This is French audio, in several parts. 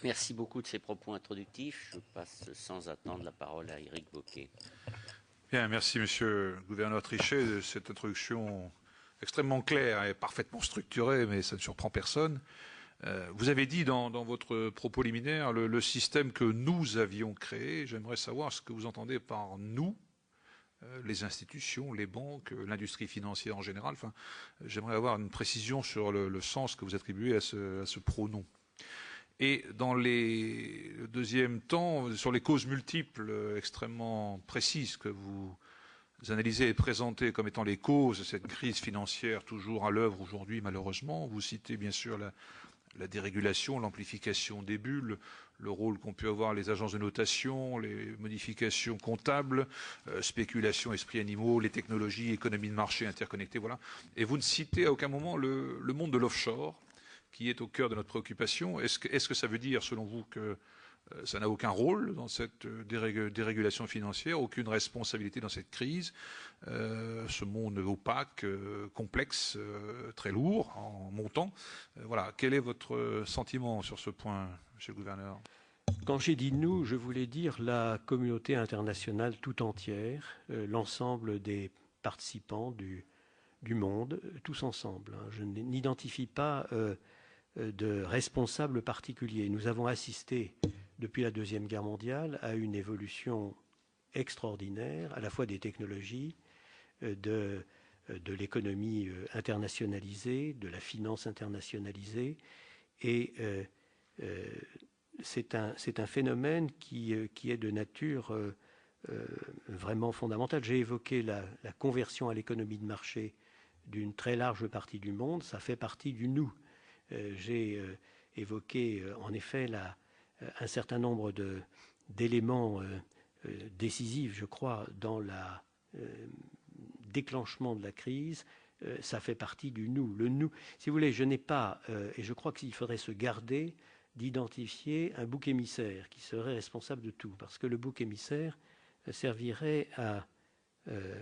Merci beaucoup de ces propos introductifs. Je passe sans attendre la parole à Éric Bocquet. Bien, merci Monsieur le gouverneur Trichet de cette introduction extrêmement claire et parfaitement structurée, mais ça ne surprend personne. Vous avez dit dans votre propos liminaire le système que nous avions créé. J'aimerais savoir ce que vous entendez par nous, les institutions, les banques, l'industrie financière en général. Enfin, j'aimerais avoir une précision sur le sens que vous attribuez à ce pronom. Et dans le deuxième temps, sur les causes multiples extrêmement précises que vous analysez et présentez comme étant les causes de cette crise financière toujours à l'œuvre aujourd'hui, malheureusement, vous citez bien sûr la dérégulation, l'amplification des bulles, le rôle qu'ont pu avoir les agences de notation, les modifications comptables, spéculation, esprits animaux, les technologies, économie de marché interconnectées, voilà. Et vous ne citez à aucun moment le monde de l'offshore, qui est au cœur de notre préoccupation. Est-ce que ça veut dire, selon vous, que ça n'a aucun rôle dans cette dérégulation financière, aucune responsabilité dans cette crise, ce monde opaque, complexe, très lourd, en montant. Voilà. Quel est votre sentiment sur ce point, monsieur le gouverneur? Quand j'ai dit nous, je voulais dire la communauté internationale tout entière, l'ensemble des participants du monde, tous ensemble. Je n'identifie pas de responsables particuliers. Nous avons assisté depuis la Deuxième Guerre mondiale à une évolution extraordinaire, à la fois des technologies, de l'économie internationalisée, de la finance internationalisée, et c'est un phénomène qui est de nature vraiment fondamentale. J'ai évoqué la conversion à l'économie de marché d'une très large partie du monde, ça fait partie du nous. J'ai évoqué en effet un certain nombre d'éléments décisifs, je crois, dans le déclenchement de la crise. Ça fait partie du nous. Le nous, si vous voulez, je n'ai pas, et je crois qu'il faudrait se garder d'identifier un bouc émissaire qui serait responsable de tout, parce que le bouc émissaire servirait à,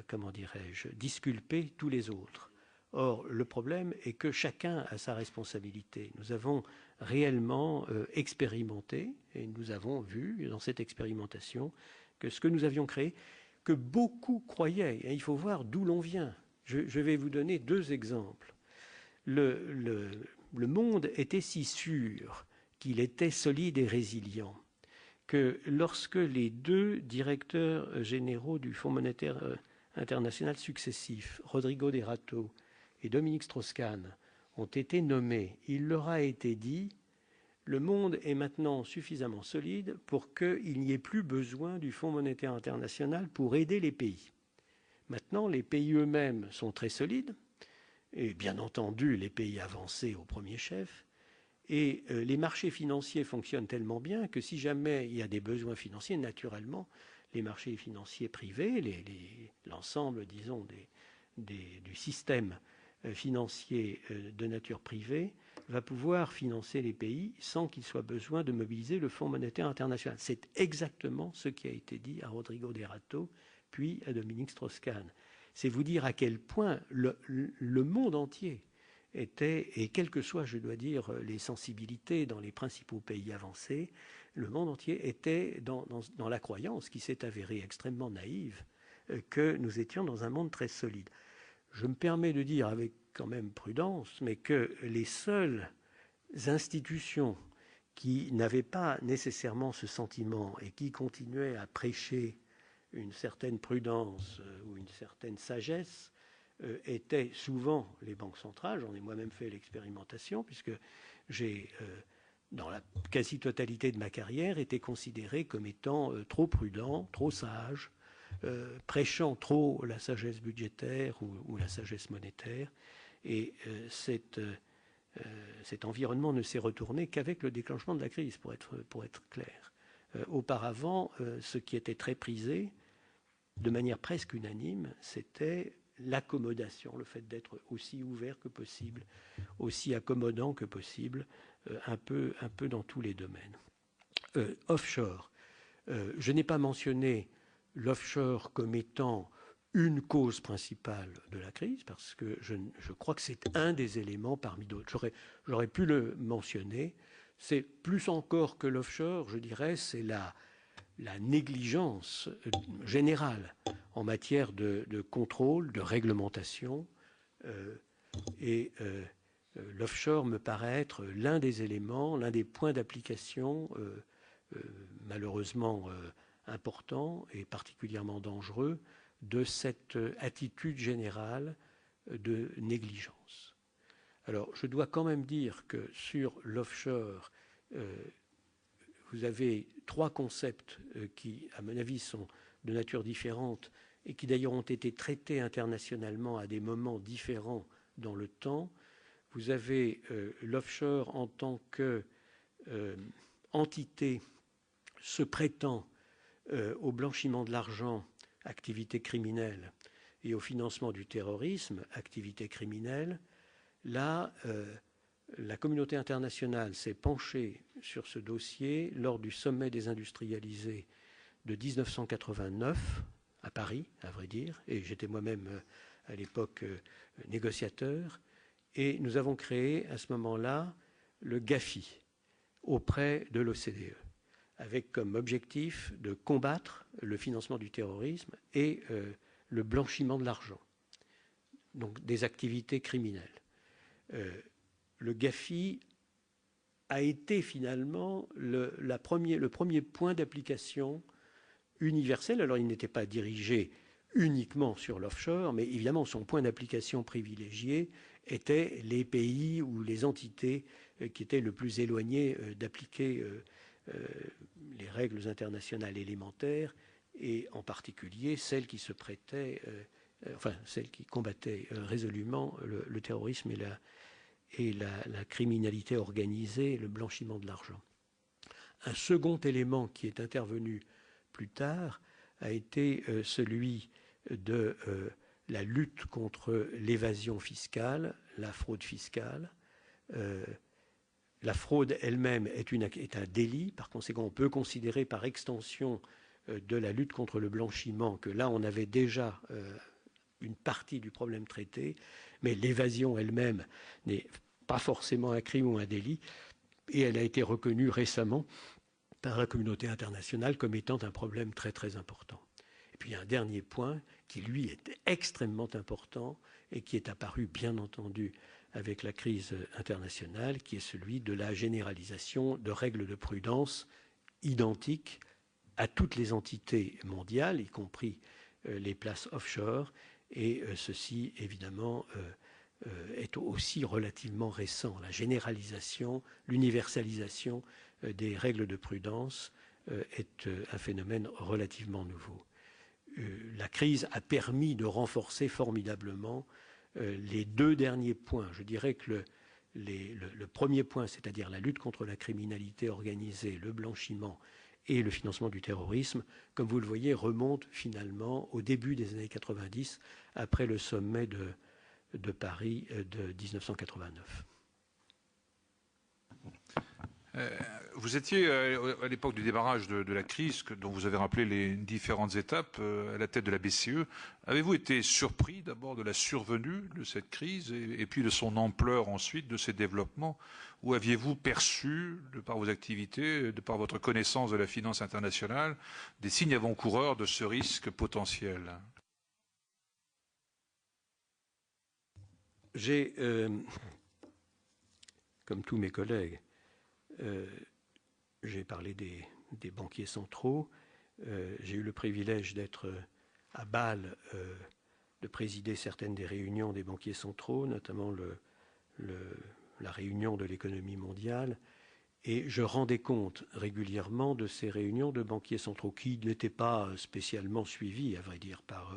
comment dirais-je, disculper tous les autres. Or, le problème est que chacun a sa responsabilité. Nous avons réellement expérimenté, et nous avons vu dans cette expérimentation que ce que nous avions créé, que beaucoup croyaient, et il faut voir d'où l'on vient. Je vais vous donner deux exemples. Le monde était si sûr qu'il était solide et résilient que lorsque les deux directeurs généraux du Fonds monétaire international successifs, Rodrigo de Rato et Dominique Strauss-Kahn, ont été nommés, il leur a été dit « Le monde est maintenant suffisamment solide pour qu'il n'y ait plus besoin du Fonds monétaire international pour aider les pays. » Maintenant, les pays eux-mêmes sont très solides, et bien entendu les pays avancés au premier chef, et les marchés financiers fonctionnent tellement bien que si jamais il y a des besoins financiers, naturellement, les marchés financiers privés, l'ensemble, disons, du système financier de nature privée, va pouvoir financer les pays sans qu'il soit besoin de mobiliser le Fonds monétaire international. C'est exactement ce qui a été dit à Rodrigo de Rato, puis à Dominique Strauss-Kahn. C'est vous dire à quel point le monde entier était, et quelles que soient, je dois dire, les sensibilités dans les principaux pays avancés, le monde entier était dans la croyance qui s'est avérée extrêmement naïve que nous étions dans un monde très solide. Je me permets de dire avec quand même prudence, mais que les seules institutions qui n'avaient pas nécessairement ce sentiment et qui continuaient à prêcher une certaine prudence ou une certaine sagesse étaient souvent les banques centrales. J'en ai moi-même fait l'expérimentation, puisque j'ai, dans la quasi-totalité de ma carrière, été considéré comme étant trop prudent, trop sage, prêchant trop la sagesse budgétaire ou la sagesse monétaire. Et cet environnement ne s'est retourné qu'avec le déclenchement de la crise, pour être clair. Auparavant, ce qui était très prisé, de manière presque unanime, c'était l'accommodation, le fait d'être aussi ouvert que possible, aussi accommodant que possible, un peu dans tous les domaines. Offshore. Je n'ai pas mentionné l'offshore comme étant une cause principale de la crise, parce que je crois que c'est un des éléments parmi d'autres. J'aurais pu le mentionner. C'est plus encore que l'offshore, je dirais, c'est la négligence générale en matière de contrôle, de réglementation. L'offshore me paraît être l'un des éléments, l'un des points d'application malheureusement importants et particulièrement dangereux de cette attitude générale de négligence. Alors, je dois quand même dire que sur l'offshore, vous avez 3 concepts qui, à mon avis, sont de nature différente et qui d'ailleurs ont été traités internationalement à des moments différents dans le temps. Vous avez l'offshore en tant qu'entité se prêtant au blanchiment de l'argent, activité criminelle, et au financement du terrorisme, activité criminelle. Là, la communauté internationale s'est penchée sur ce dossier lors du sommet des industrialisés de 1989 à Paris, à vrai dire, et j'étais moi-même à l'époque négociateur, et nous avons créé à ce moment-là le GAFI auprès de l'OCDE, avec comme objectif de combattre le financement du terrorisme et le blanchiment de l'argent, donc des activités criminelles. Le GAFI a été finalement le premier point d'application universel. Alors il n'était pas dirigé uniquement sur l'offshore, mais évidemment son point d'application privilégié était les pays ou les entités qui étaient le plus éloignés d'appliquer les règles internationales élémentaires, et en particulier celles qui se prêtaient, celles qui combattaient résolument le terrorisme et la criminalité organisée, le blanchiment de l'argent. Un second élément qui est intervenu plus tard a été celui de la lutte contre l'évasion fiscale, la fraude fiscale. La fraude elle-même est un délit. Par conséquent, on peut considérer par extension de la lutte contre le blanchiment que là, on avait déjà une partie du problème traité, mais l'évasion elle-même n'est pas forcément un crime ou un délit, et elle a été reconnue récemment par la communauté internationale comme étant un problème très très important. Et puis un dernier point qui, lui, est extrêmement important et qui est apparu, bien entendu, avec la crise internationale, qui est celui de la généralisation de règles de prudence identiques à toutes les entités mondiales, y compris les places offshore, et ceci, évidemment, est aussi relativement récent. La généralisation, l'universalisation des règles de prudence est un phénomène relativement nouveau. La crise a permis de renforcer formidablement les 2 derniers points. Je dirais que le premier point, c'est-à-dire la lutte contre la criminalité organisée, le blanchiment et le financement du terrorisme, comme vous le voyez, remonte finalement au début des années 90, après le sommet de Paris de 1989. Vous étiez à l'époque du démarrage de la crise, dont vous avez rappelé les différentes étapes, à la tête de la BCE. Avez-vous été surpris d'abord de la survenue de cette crise et puis de son ampleur ensuite, de ses développements? Ou aviez-vous perçu, de par vos activités, de par votre connaissance de la finance internationale, des signes avant-coureurs de ce risque potentiel? J'ai, comme tous mes collègues, j'ai parlé des banquiers centraux. J'ai eu le privilège d'être à Bâle, de présider certaines des réunions des banquiers centraux, notamment la réunion de l'économie mondiale. Et je rendais compte régulièrement de ces réunions de banquiers centraux qui n'étaient pas spécialement suivies, à vrai dire, par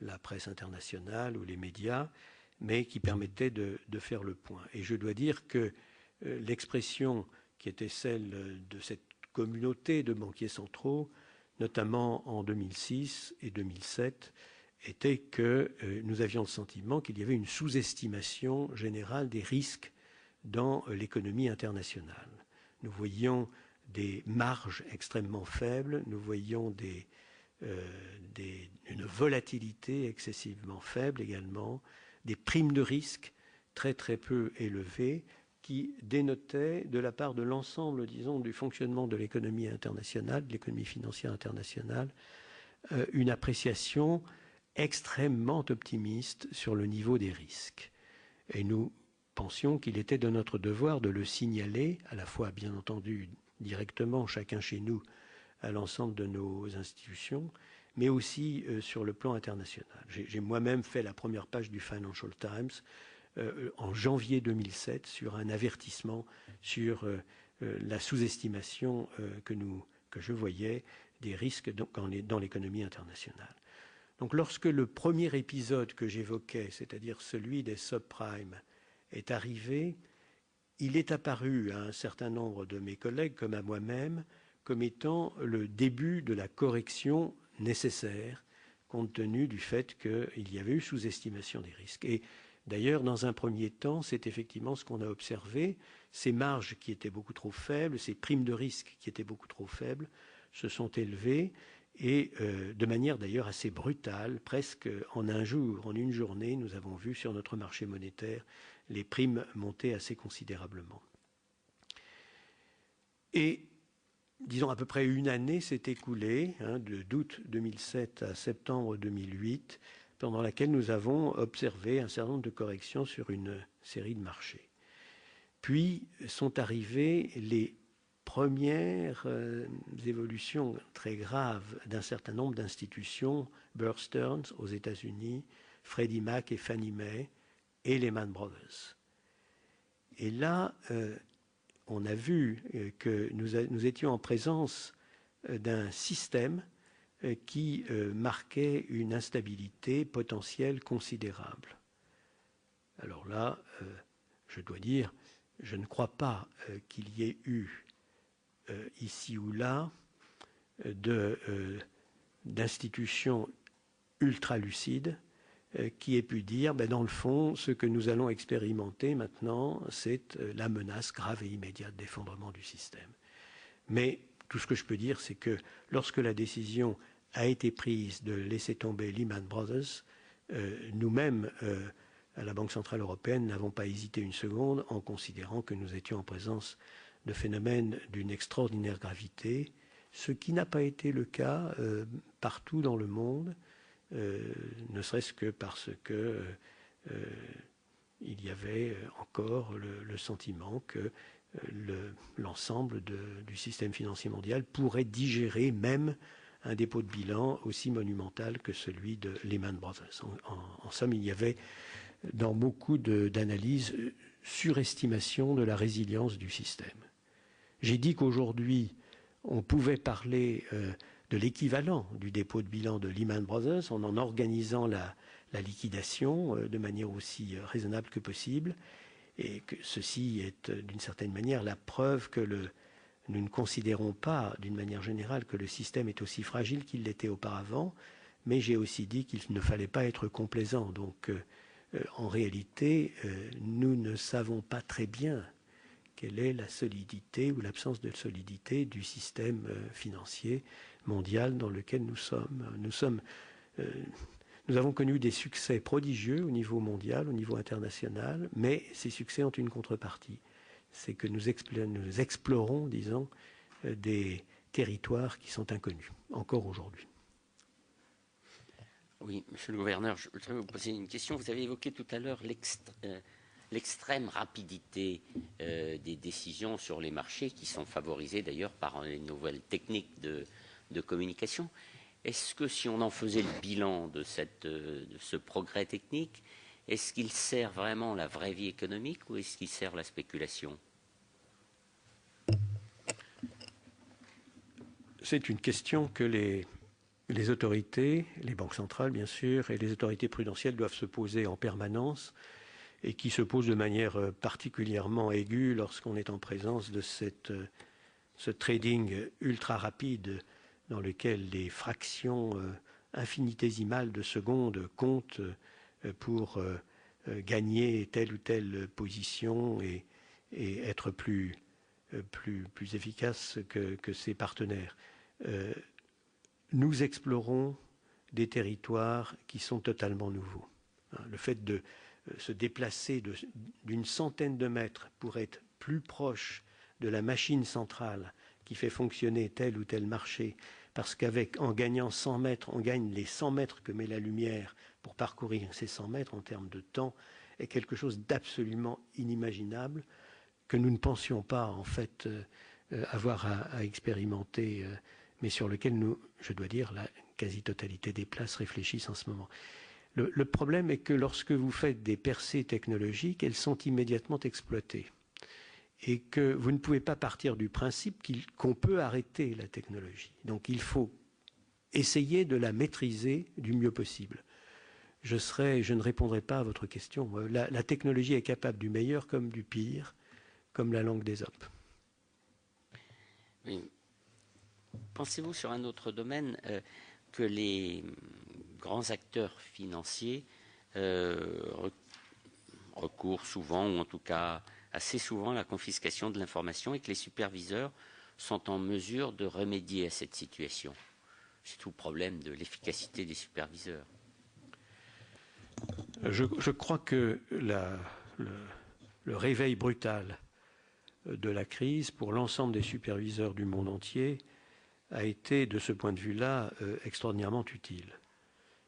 la presse internationale ou les médias, mais qui permettaient de faire le point. Et je dois dire que l'expression qui était celle de cette communauté de banquiers centraux, notamment en 2006 et 2007, était que nous avions le sentiment qu'il y avait une sous-estimation générale des risques dans l'économie internationale. Nous voyions des marges extrêmement faibles, nous voyions une volatilité excessivement faible également, des primes de risque très très peu élevées, qui dénotait de la part de l'ensemble, disons, du fonctionnement de l'économie internationale, de l'économie financière internationale, une appréciation extrêmement optimiste sur le niveau des risques. Et nous pensions qu'il était de notre devoir de le signaler, à la fois, bien entendu, directement, chacun chez nous, à l'ensemble de nos institutions, mais aussi sur le plan international. J'ai moi-même fait la première page du Financial Times en janvier 2007 sur un avertissement sur la sous-estimation que je voyais des risques dans l'économie internationale. Donc lorsque le premier épisode que j'évoquais, c'est-à-dire celui des subprimes, est arrivé, il est apparu à un certain nombre de mes collègues, comme à moi-même, comme étant le début de la correction nécessaire, compte tenu du fait qu'il y avait eu sous-estimation des risques. Et d'ailleurs, dans un premier temps, c'est effectivement ce qu'on a observé. Ces marges qui étaient beaucoup trop faibles, ces primes de risque qui étaient beaucoup trop faibles, se sont élevées et de manière d'ailleurs assez brutale, presque en un jour, en une journée, nous avons vu sur notre marché monétaire les primes monter assez considérablement. Et disons à peu près une année s'est écoulée, d'août 2007 à septembre 2008, pendant laquelle nous avons observé un certain nombre de corrections sur une série de marchés. Puis sont arrivées les premières évolutions très graves d'un certain nombre d'institutions, Bear Stearns aux États-Unis, Freddie Mac et Fannie Mae et Lehman Brothers. Et là, on a vu que nous étions en présence d'un système qui marquait une instabilité potentielle considérable. Alors là, je dois dire, je ne crois pas qu'il y ait eu ici ou là d'institutions ultra lucides qui aient pu dire, dans le fond, ce que nous allons expérimenter maintenant, c'est la menace grave et immédiate d'effondrement du système. Mais tout ce que je peux dire, c'est que lorsque la décision a été prise de laisser tomber Lehman Brothers, nous-mêmes, à la Banque Centrale Européenne, n'avons pas hésité une seconde en considérant que nous étions en présence de phénomènes d'une extraordinaire gravité, ce qui n'a pas été le cas partout dans le monde, ne serait-ce que parce que il y avait encore le sentiment que l'ensemble du système financier mondial pourrait digérer même un dépôt de bilan aussi monumental que celui de Lehman Brothers. En somme, il y avait dans beaucoup d'analyses surestimation de la résilience du système. J'ai dit qu'aujourd'hui, on pouvait parler de l'équivalent du dépôt de bilan de Lehman Brothers en organisant la liquidation de manière aussi raisonnable que possible, et que ceci est d'une certaine manière la preuve que nous ne considérons pas d'une manière générale que le système est aussi fragile qu'il l'était auparavant, mais j'ai aussi dit qu'il ne fallait pas être complaisant. Donc en réalité, nous ne savons pas très bien quelle est la solidité ou l'absence de solidité du système financier mondial dans lequel nous sommes. Nous avons connu des succès prodigieux au niveau mondial, au niveau international, mais ces succès ont une contrepartie. C'est que nous explorons, disons, des territoires qui sont inconnus, encore aujourd'hui. Oui, monsieur le gouverneur, je voudrais vous poser une question. Vous avez évoqué tout à l'heure l'extrême rapidité des décisions sur les marchés, qui sont favorisées d'ailleurs par les nouvelles techniques de communication. Est-ce que si on en faisait le bilan de ce progrès technique, est-ce qu'il sert vraiment la vraie vie économique ou est-ce qu'il sert la spéculation ? C'est une question que les autorités, les banques centrales bien sûr, et les autorités prudentielles doivent se poser en permanence, et qui se pose de manière particulièrement aiguë lorsqu'on est en présence de ce trading ultra rapide dans lequel les fractions infinitésimales de secondes comptent pour gagner telle ou telle position et être plus efficace que ses partenaires. Nous explorons des territoires qui sont totalement nouveaux. Le fait de se déplacer d'une centaine de mètres pour être plus proche de la machine centrale qui fait fonctionner tel ou tel marché, parce qu'en gagnant 100 mètres, on gagne les 100 mètres que met la lumière pour parcourir ces 100 mètres en termes de temps, est quelque chose d'absolument inimaginable que nous ne pensions pas en fait avoir à expérimenter, mais sur lequel nous, je dois dire, la quasi-totalité des places réfléchissent en ce moment. Le problème est que lorsque vous faites des percées technologiques, elles sont immédiatement exploitées. Et que vous ne pouvez pas partir du principe qu'on peut arrêter la technologie. Donc il faut essayer de la maîtriser du mieux possible. Je ne répondrai pas à votre question. La technologie est capable du meilleur comme du pire, comme la langue d'Ésope. Oui. Pensez-vous sur un autre domaine que les grands acteurs financiers recourent souvent, ou en tout cas assez souvent, à la confiscation de l'information et que les superviseurs sont en mesure de remédier à cette situation? C'est tout le problème de l'efficacité des superviseurs. Je crois que le réveil brutal de la crise pour l'ensemble des superviseurs du monde entier a été, de ce point de vue-là, extraordinairement utile.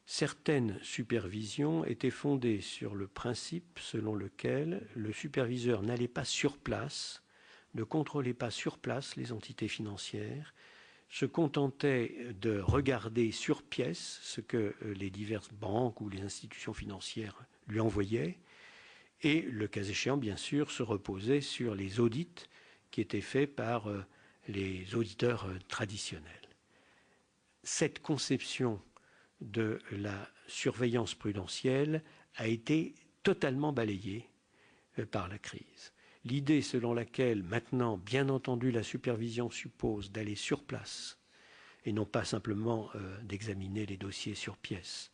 Certaines supervisions étaient fondées sur le principe selon lequel le superviseur n'allait pas sur place, ne contrôlait pas sur place les entités financières, se contentait de regarder sur pièce ce que les diverses banques ou les institutions financières lui envoyaient, et, le cas échéant, bien sûr, se reposait sur les audits qui étaient faits par les auditeurs traditionnels. Cette conception de la surveillance prudentielle a été totalement balayée par la crise. L'idée selon laquelle maintenant, bien entendu, la supervision suppose d'aller sur place et non pas simplement d'examiner les dossiers sur pièce,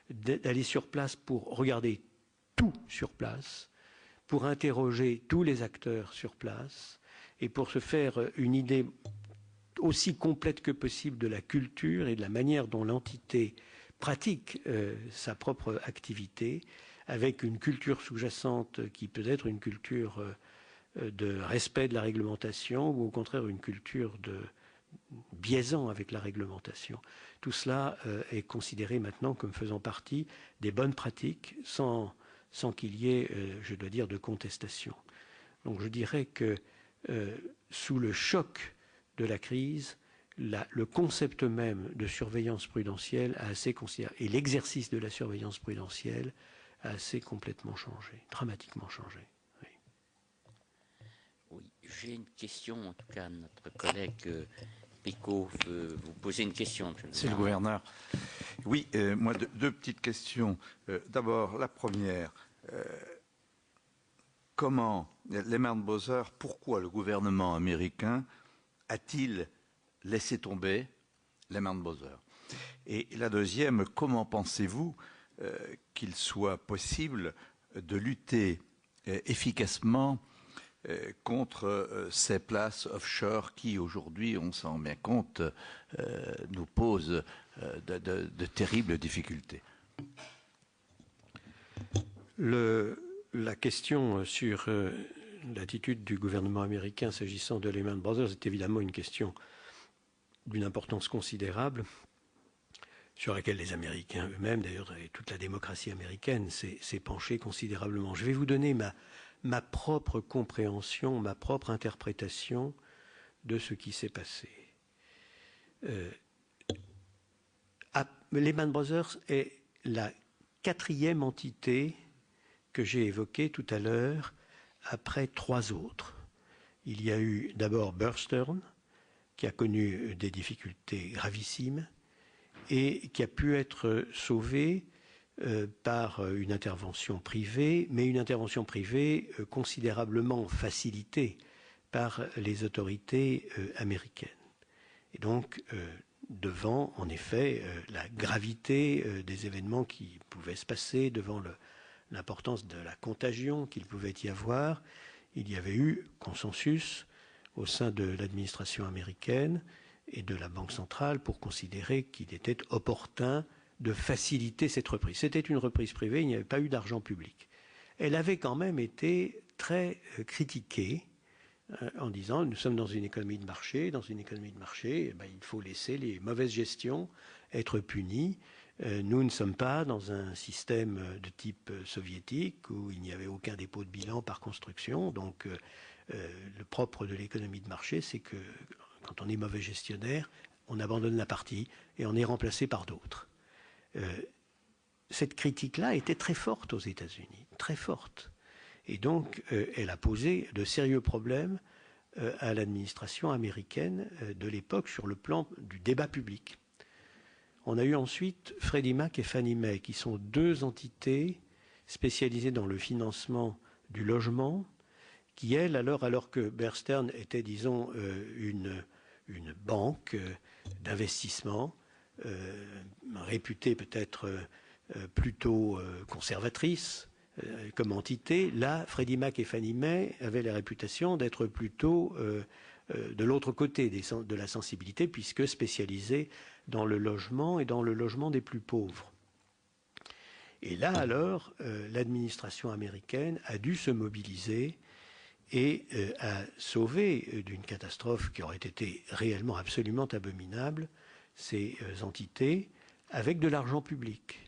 d'aller sur place pour regarder tout sur place, pour interroger tous les acteurs sur place et pour se faire une idée aussi complète que possible de la culture et de la manière dont l'entité pratique sa propre activité, avec une culture sous-jacente qui peut être une culture de respect de la réglementation ou au contraire une culture de biaisant avec la réglementation. Tout cela est considéré maintenant comme faisant partie des bonnes pratiques sans qu'il y ait, je dois dire, de contestation. Donc je dirais que sous le choc de la crise, le concept même de surveillance prudentielle a assez considéré, et l'exercice de la surveillance prudentielle a assez complètement changé, dramatiquement changé. Oui, oui, j'ai une question, en tout cas, notre collègue Picot veut vous poser une question. C'est le gouverneur. Oui, moi, deux petites questions. D'abord, la première, comment Lehman Brothers, pourquoi le gouvernement américain a-t-il laissé tomber Lehman Brothers? Et la deuxième, comment pensez-vous qu'il soit possible de lutter efficacement contre ces places offshore qui, aujourd'hui, on s'en rend bien compte, nous posent de terribles difficultés? La question sur l'attitude du gouvernement américain s'agissant de Lehman Brothers est évidemment une question d'une importance considérable sur laquelle les Américains eux-mêmes, d'ailleurs, et toute la démocratie américaine s'est penchée considérablement. Je vais vous donner ma propre compréhension, ma propre interprétation de ce qui s'est passé. Lehman Brothers est la quatrième entité que j'ai évoquée tout à l'heure après trois autres. Il y a eu d'abord Bear Stearns, qui a connu des difficultés gravissimes et qui a pu être sauvé par une intervention privée, mais une intervention privée considérablement facilitée par les autorités américaines. Et donc, devant, en effet, la gravité des événements qui pouvaient se passer, devant l'importance de la contagion qu'il pouvait y avoir, il y avait eu consensus au sein de l'administration américaine et de la Banque centrale pour considérer qu'il était opportun de faciliter cette reprise. C'était une reprise privée, il n'y avait pas eu d'argent public. elle avait quand même été très critiquée en disant nous sommes dans une économie de marché, eh ben, il faut laisser les mauvaises gestions être punies. Nous ne sommes pas dans un système de type soviétique où il n'y avait aucun dépôt de bilan par construction. Donc le propre de l'économie de marché, c'est que quand on est mauvais gestionnaire, on abandonne la partie et on est remplacé par d'autres. Cette critique-là était très forte aux États-Unis, très forte. Et donc, elle a posé de sérieux problèmes à l'administration américaine de l'époque sur le plan du débat public. On a eu ensuite Freddie Mac et Fannie Mae, qui sont deux entités spécialisées dans le financement du logement, qui, elles, alors que Bear Stearns était, disons, une banque d'investissement, réputée peut-être plutôt conservatrice comme entité, là, Freddie Mac et Fannie Mae avaient la réputation d'être plutôt de l'autre côté de la sensibilité, puisque spécialisés dans le logement et dans le logement des plus pauvres. Et là, alors, l'administration américaine a dû se mobiliser et a sauvé d'une catastrophe qui aurait été réellement absolument abominable ces entités avec de l'argent public.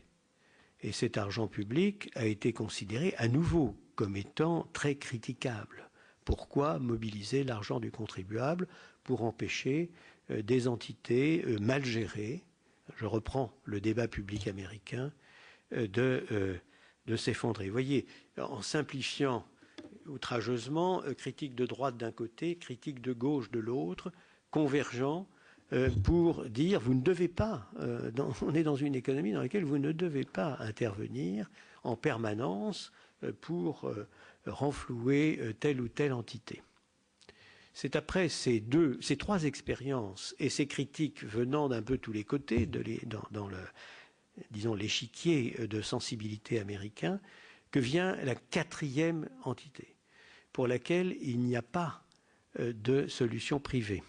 Et cet argent public a été considéré à nouveau comme étant très critiquable. Pourquoi mobiliser l'argent du contribuable pour empêcher des entités mal gérées, je reprends le débat public américain, de s'effondrer. Vous voyez, en simplifiant outrageusement, critique de droite d'un côté, critique de gauche de l'autre, convergent pour dire vous ne devez pas, on est dans une économie dans laquelle vous ne devez pas intervenir en permanence pour renflouer telle ou telle entité. C'est après ces trois expériences et ces critiques venant d'un peu tous les côtés dans disons, l'échiquier de sensibilité américain que vient la quatrième entité pour laquelle il n'y a pas de solution privée.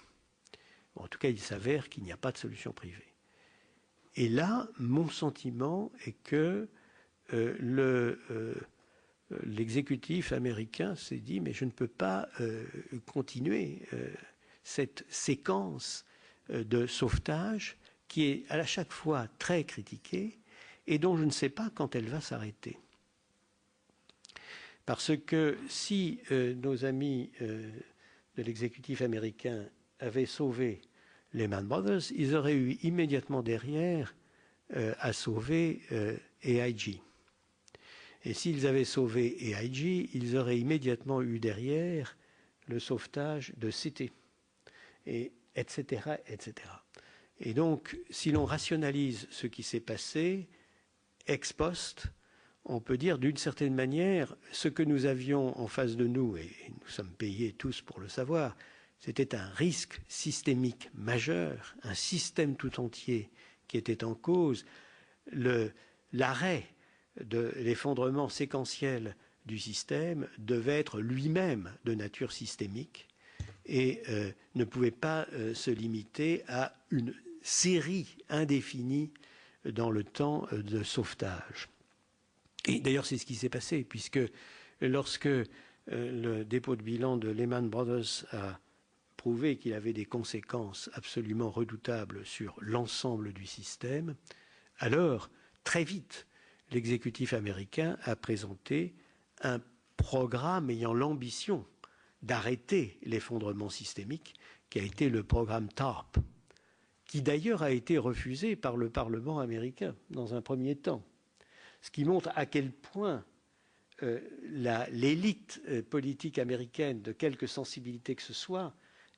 En tout cas, il s'avère qu'il n'y a pas de solution privée. Et là, mon sentiment est que l'exécutif américain s'est dit mais je ne peux pas continuer cette séquence de sauvetage qui est à chaque fois très critiquée et dont je ne sais pas quand elle va s'arrêter. Parce que si nos amis de l'exécutif américain avaient sauvé Lehman Brothers, ils auraient eu immédiatement derrière à sauver AIG. Et s'ils avaient sauvé AIG, ils auraient immédiatement eu derrière le sauvetage de Citi, et etc., etc. Et donc, si l'on rationalise ce qui s'est passé, ex post, on peut dire d'une certaine manière, ce que nous avions en face de nous, et nous sommes payés tous pour le savoir, c'était un risque systémique majeur, un système tout entier qui était en cause. L'arrêt de l'effondrement séquentiel du système devait être lui-même de nature systémique et ne pouvait pas se limiter à une série indéfinie dans le temps de sauvetage. Et d'ailleurs, c'est ce qui s'est passé, puisque lorsque le dépôt de bilan de Lehman Brothers a prouvé qu'il avait des conséquences absolument redoutables sur l'ensemble du système, alors, très vite, l'exécutif américain a présenté un programme ayant l'ambition d'arrêter l'effondrement systémique, qui a été le programme TARP, qui d'ailleurs a été refusé par le Parlement américain dans un premier temps. Ce qui montre à quel point l'élite politique américaine, de quelque sensibilité que ce soit,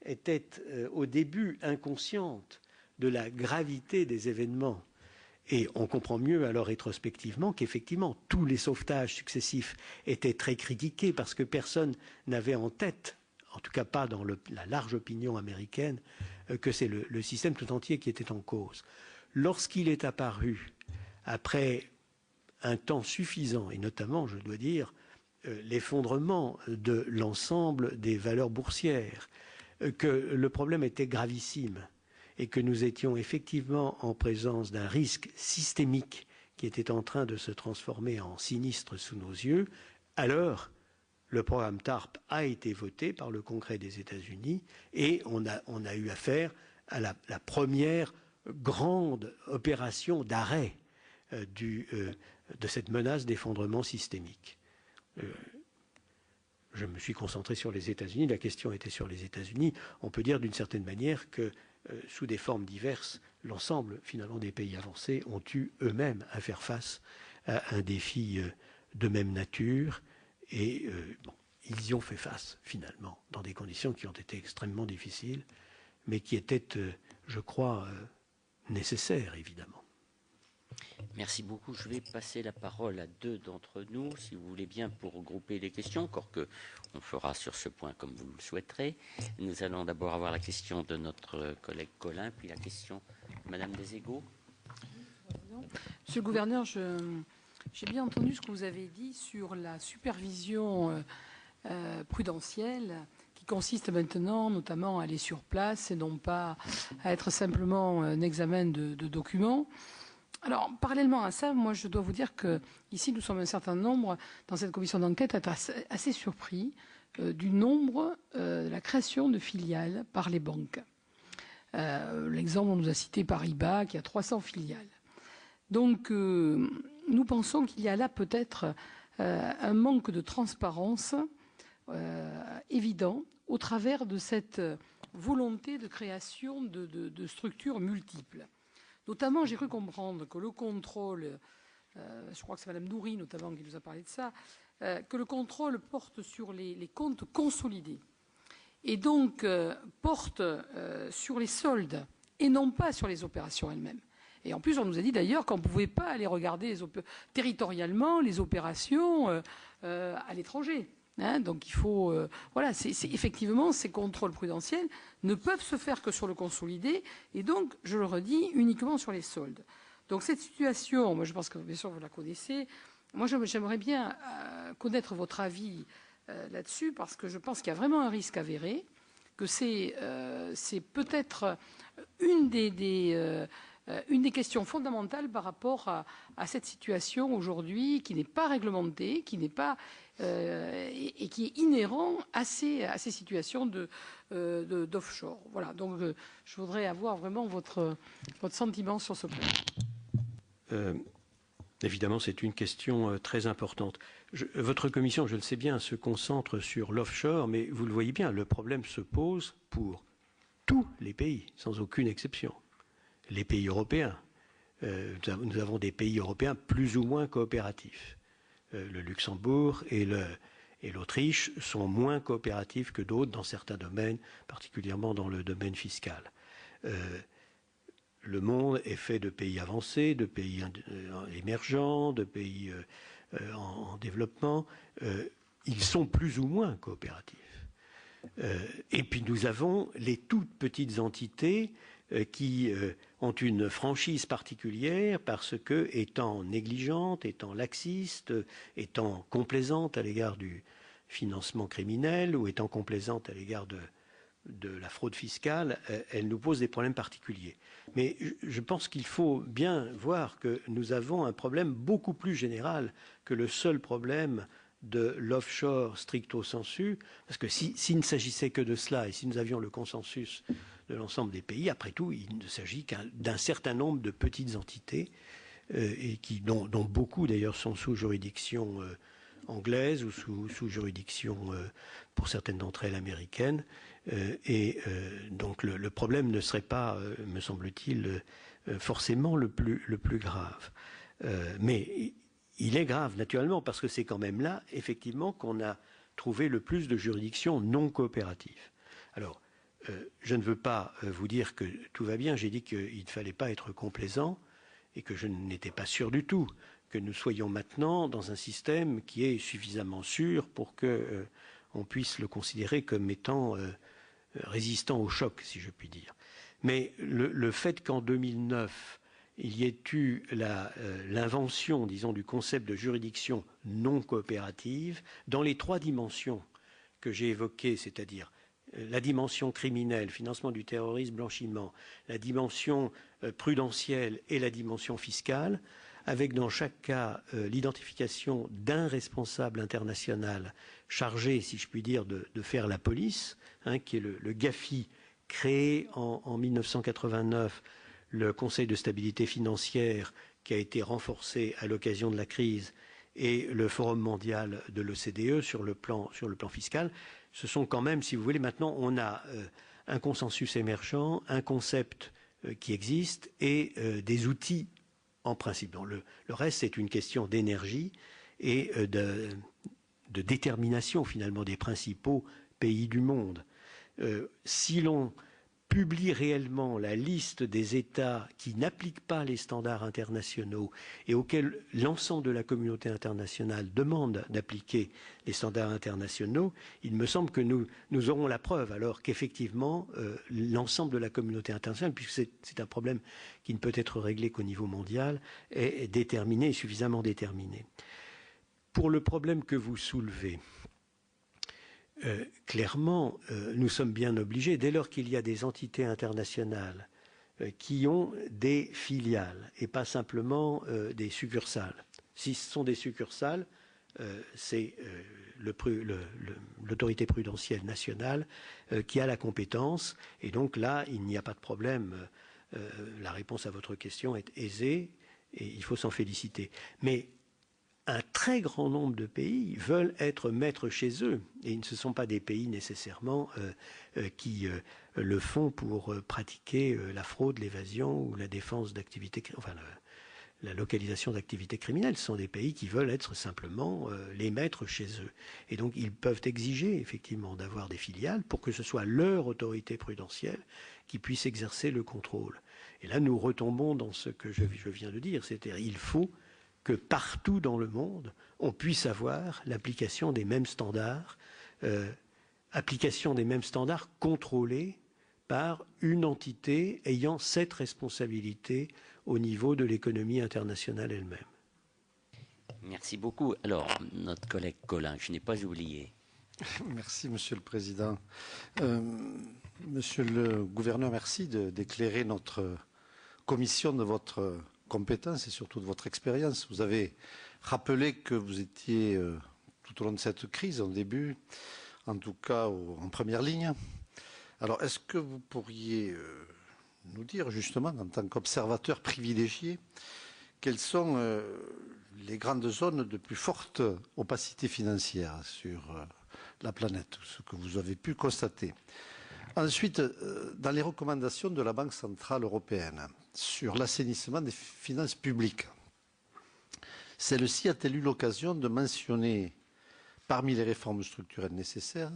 était au début inconsciente de la gravité des événements. Et on comprend mieux alors rétrospectivement qu'effectivement tous les sauvetages successifs étaient très critiqués parce que personne n'avait en tête, en tout cas pas dans la large opinion américaine, que c'est le système tout entier qui était en cause. Lorsqu'il est apparu, après un temps suffisant, et notamment, je dois dire, l'effondrement de l'ensemble des valeurs boursières, que le problème était gravissime et que nous étions effectivement en présence d'un risque systémique qui était en train de se transformer en sinistre sous nos yeux, Alors, le programme TARP a été voté par le Congrès des États-Unis et on a eu affaire à la première grande opération d'arrêt de cette menace d'effondrement systémique. Je me suis concentré sur les États-Unis, la question était sur les États-Unis. On peut dire d'une certaine manière que, sous des formes diverses, l'ensemble finalement des pays avancés ont eu eux-mêmes à faire face à un défi de même nature. Et ils y ont fait face finalement, dans des conditions qui ont été extrêmement difficiles, mais qui étaient, je crois, nécessaires évidemment. Merci beaucoup. Je vais passer la parole à deux d'entre nous, si vous voulez bien, pour regrouper les questions, encore que on fera sur ce point comme vous le souhaiterez. Nous allons d'abord avoir la question de notre collègue Colin, puis la question de Madame Deségaux. Monsieur le gouverneur, j'ai bien entendu ce que vous avez dit sur la supervision prudentielle qui consiste maintenant notamment à aller sur place et non pas à être simplement un examen de documents. Alors, parallèlement à ça, moi, je dois vous dire que ici, nous sommes un certain nombre dans cette commission d'enquête à être assez surpris du nombre de la création de filiales par les banques. L'exemple, on nous a cité Paribas, qui a 300 filiales. Donc, nous pensons qu'il y a là peut-être un manque de transparence évident au travers de cette volonté de création de structures multiples. Notamment, j'ai cru comprendre que le contrôle, je crois que c'est Mme Nourri notamment qui nous a parlé de ça, que le contrôle porte sur les comptes consolidés et donc porte sur les soldes et non pas sur les opérations elles-mêmes. Et en plus, on nous a dit d'ailleurs qu'on ne pouvait pas aller regarder territorialement les opérations à l'étranger. Hein, donc il faut, voilà, effectivement, ces contrôles prudentiels ne peuvent se faire que sur le consolidé et donc, je le redis, uniquement sur les soldes. Donc cette situation, moi je pense que bien sûr vous la connaissez. Moi j'aimerais bien connaître votre avis là-dessus parce que je pense qu'il y a vraiment un risque avéré, que c'est peut-être une des questions fondamentales par rapport à cette situation aujourd'hui qui n'est pas réglementée, qui n'est pas et qui est inhérent à ces situations d'offshore. Voilà, donc je voudrais avoir vraiment votre sentiment sur ce point. Évidemment, c'est une question très importante. Votre commission, je le sais bien, se concentre sur l'offshore, mais vous le voyez bien, le problème se pose pour tous les pays, sans aucune exception. Les pays européens. Nous avons des pays européens plus ou moins coopératifs. Le Luxembourg et l'Autriche sont moins coopératifs que d'autres dans certains domaines, particulièrement dans le domaine fiscal. Le monde est fait de pays avancés, de pays émergents, de pays en développement. Ils sont plus ou moins coopératifs. Et puis nous avons les toutes petites entités qui ont une franchise particulière parce que, étant négligentes, étant laxistes, étant complaisantes à l'égard du financement criminel ou étant complaisantes à l'égard de la fraude fiscale, elles nous posent des problèmes particuliers. Mais je pense qu'il faut bien voir que nous avons un problème beaucoup plus général que le seul problème de l'offshore stricto sensu, parce que s'il ne s'agissait que de cela et si nous avions le consensus de l'ensemble des pays, après tout, il ne s'agit qu'un d'un certain nombre de petites entités et dont beaucoup d'ailleurs sont sous juridiction anglaise ou sous juridiction, pour certaines d'entre elles, américaine. Donc le problème ne serait pas, me semble-t-il, forcément le plus grave. Mais il est grave, naturellement, parce que c'est quand même là, effectivement, qu'on a trouvé le plus de juridictions non coopératives. Alors, je ne veux pas vous dire que tout va bien. J'ai dit qu'il ne fallait pas être complaisant et que je n'étais pas sûr du tout que nous soyons maintenant dans un système qui est suffisamment sûr pour qu'on puisse le considérer comme étant résistant au choc, si je puis dire. Mais le fait qu'en 2009, il y ait eu l'invention, disons, du concept de juridiction non coopérative dans les trois dimensions que j'ai évoquées, c'est-à-dire la dimension criminelle, financement du terrorisme, blanchiment, la dimension prudentielle et la dimension fiscale, avec dans chaque cas l'identification d'un responsable international chargé, si je puis dire, de faire la police, hein, qui est le GAFI, créé en 1989, le Conseil de stabilité financière, qui a été renforcé à l'occasion de la crise, et le Forum mondial de l'OCDE sur le plan fiscal. Ce sont quand même, si vous voulez, maintenant on a un consensus émergent, un concept qui existe et des outils en principe. Donc le reste, c'est une question d'énergie et de détermination finalement des principaux pays du monde. Si l'on publie réellement la liste des États qui n'appliquent pas les standards internationaux et auxquels l'ensemble de la communauté internationale demande d'appliquer les standards internationaux, il me semble que nous aurons la preuve alors qu'effectivement l'ensemble de la communauté internationale, puisque c'est un problème qui ne peut être réglé qu'au niveau mondial, est déterminé et suffisamment déterminé. Pour le problème que vous soulevez, clairement, nous sommes bien obligés, dès lors qu'il y a des entités internationales qui ont des filiales et pas simplement des succursales. Si ce sont des succursales, c'est l'autorité prudentielle nationale qui a la compétence. Et donc là, il n'y a pas de problème. La réponse à votre question est aisée et il faut s'en féliciter. Mais un très grand nombre de pays veulent être maîtres chez eux. Et ce ne sont pas des pays nécessairement qui le font pour pratiquer la fraude, l'évasion ou la défense d'activités, enfin la localisation d'activités criminelles. Ce sont des pays qui veulent être simplement les maîtres chez eux. Et donc ils peuvent exiger effectivement d'avoir des filiales pour que ce soit leur autorité prudentielle qui puisse exercer le contrôle. Et là nous retombons dans ce que je viens de dire, c'est-à-dire il faut que partout dans le monde, on puisse avoir l'application des mêmes standards, contrôlée par une entité ayant cette responsabilité au niveau de l'économie internationale elle-même. Merci beaucoup. Alors, notre collègue Colin, je n'ai pas oublié. Merci, Monsieur le Président. Monsieur le Gouverneur, merci d'éclairer notre commission de votre compétences et surtout de votre expérience. Vous avez rappelé que vous étiez tout au long de cette crise, en début, en tout cas en première ligne. Alors, est-ce que vous pourriez nous dire justement, en tant qu'observateur privilégié, quelles sont les grandes zones de plus forte opacité financière sur la planète, ce que vous avez pu constater? Ensuite, dans les recommandations de la Banque centrale européenne sur l'assainissement des finances publiques, celle-ci a-t-elle eu l'occasion de mentionner, parmi les réformes structurelles nécessaires,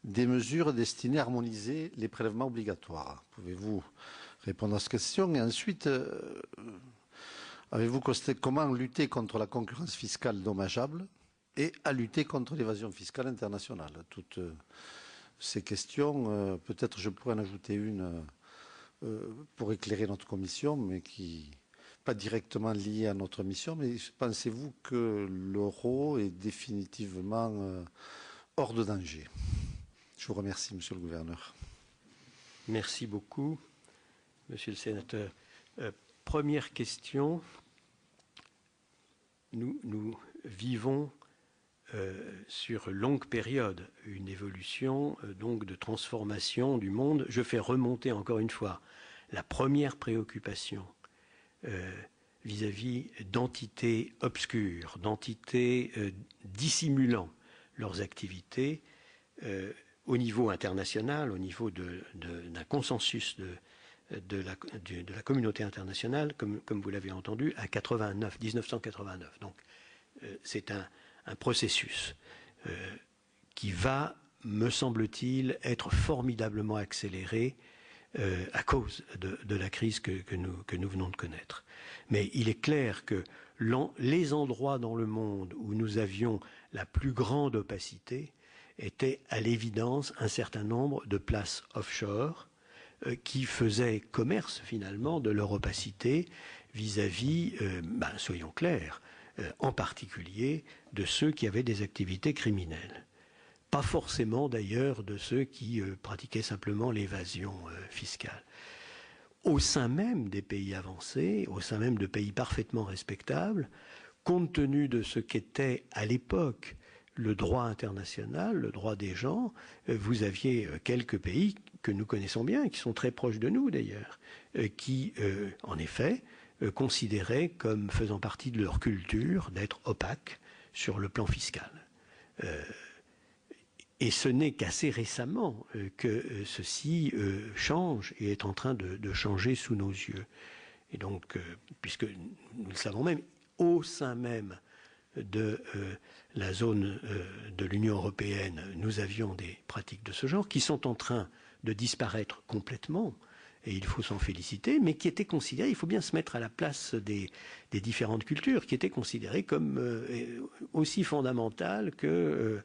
des mesures destinées à harmoniser les prélèvements obligatoires? Pouvez-vous répondre à cette question? Et ensuite, avez-vous constaté comment lutter contre la concurrence fiscale dommageable et à lutter contre l'évasion fiscale internationale? Toutes ces questions, peut-être je pourrais en ajouter une pour éclairer notre commission, mais qui n'est pas directement liée à notre mission. Mais pensez-vous que l'euro est définitivement hors de danger? Je vous remercie, Monsieur le Gouverneur. Merci beaucoup, Monsieur le Sénateur. Première question. Nous vivons sur longue période une évolution donc de transformation du monde. Je fais remonter encore une fois la première préoccupation vis-à-vis d'entités obscures, d'entités dissimulant leurs activités au niveau international, au niveau d'un consensus de la communauté internationale, comme vous l'avez entendu, à 1989. Donc c'est un processus qui va, me semble-t-il, être formidablement accéléré à cause de la crise que nous venons de connaître. Mais il est clair que les endroits dans le monde où nous avions la plus grande opacité étaient à l'évidence un certain nombre de places offshore qui faisaient commerce finalement de leur opacité vis-à-vis, soyons clairs, en particulier de ceux qui avaient des activités criminelles. Pas forcément d'ailleurs de ceux qui pratiquaient simplement l'évasion fiscale. au sein même des pays avancés, au sein même de pays parfaitement respectables, compte tenu de ce qu'était à l'époque le droit international, le droit des gens, vous aviez quelques pays que nous connaissons bien, qui sont très proches de nous d'ailleurs, qui, en effet, considéraient comme faisant partie de leur culture d'être opaques sur le plan fiscal. Et ce n'est qu'assez récemment que ceci change et est en train de changer sous nos yeux. Et donc, puisque nous le savons même, au sein même de la zone de l'Union européenne, nous avions des pratiques de ce genre qui sont en train de disparaître complètement, et il faut s'en féliciter, mais qui étaient considérées, il faut bien se mettre à la place des différentes cultures, qui étaient considérées comme aussi fondamentales que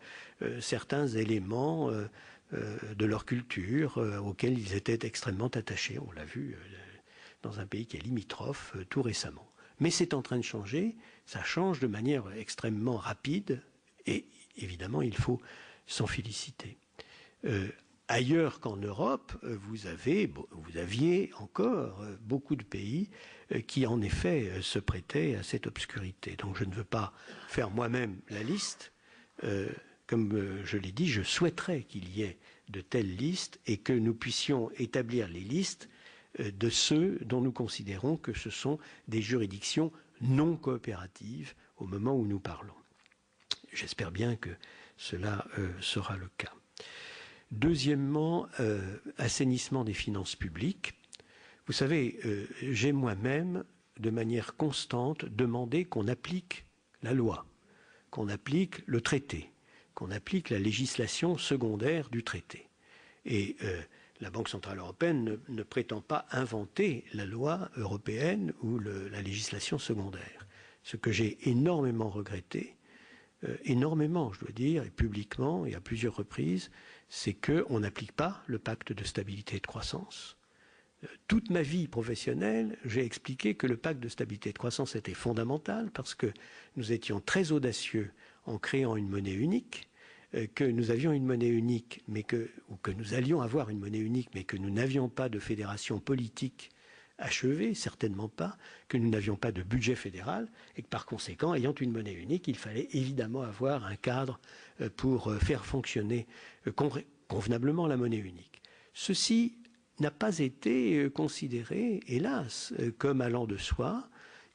certains éléments de leur culture auxquels ils étaient extrêmement attachés. On l'a vu dans un pays qui est limitrophe tout récemment. Mais c'est en train de changer, ça change de manière extrêmement rapide et évidemment il faut s'en féliciter. Ailleurs qu'en Europe, vous aviez encore beaucoup de pays qui en effet se prêtaient à cette obscurité. Donc je ne veux pas faire moi-même la liste. Comme je l'ai dit, je souhaiterais qu'il y ait de telles listes et que nous puissions établir les listes de ceux dont nous considérons que ce sont des juridictions non coopératives au moment où nous parlons. J'espère bien que cela sera le cas. Deuxièmement, assainissement des finances publiques. Vous savez, j'ai moi-même, de manière constante, demandé qu'on applique la loi, qu'on applique le traité, qu'on applique la législation secondaire du traité. Et la Banque centrale européenne ne prétend pas inventer la loi européenne ou la législation secondaire. Ce que j'ai énormément regretté, énormément, je dois dire, et publiquement et à plusieurs reprises, c'est qu'on n'applique pas le pacte de stabilité et de croissance. Toute ma vie professionnelle, j'ai expliqué que le pacte de stabilité et de croissance était fondamental parce que nous étions très audacieux en créant une monnaie unique, que nous avions une monnaie unique, ou que nous allions avoir une monnaie unique, mais que nous n'avions pas de fédération politique achevée, certainement pas, que nous n'avions pas de budget fédéral, et que par conséquent, ayant une monnaie unique, il fallait évidemment avoir un cadre pour faire fonctionner convenablement la monnaie unique. Ceci n'a pas été considéré, hélas, comme allant de soi,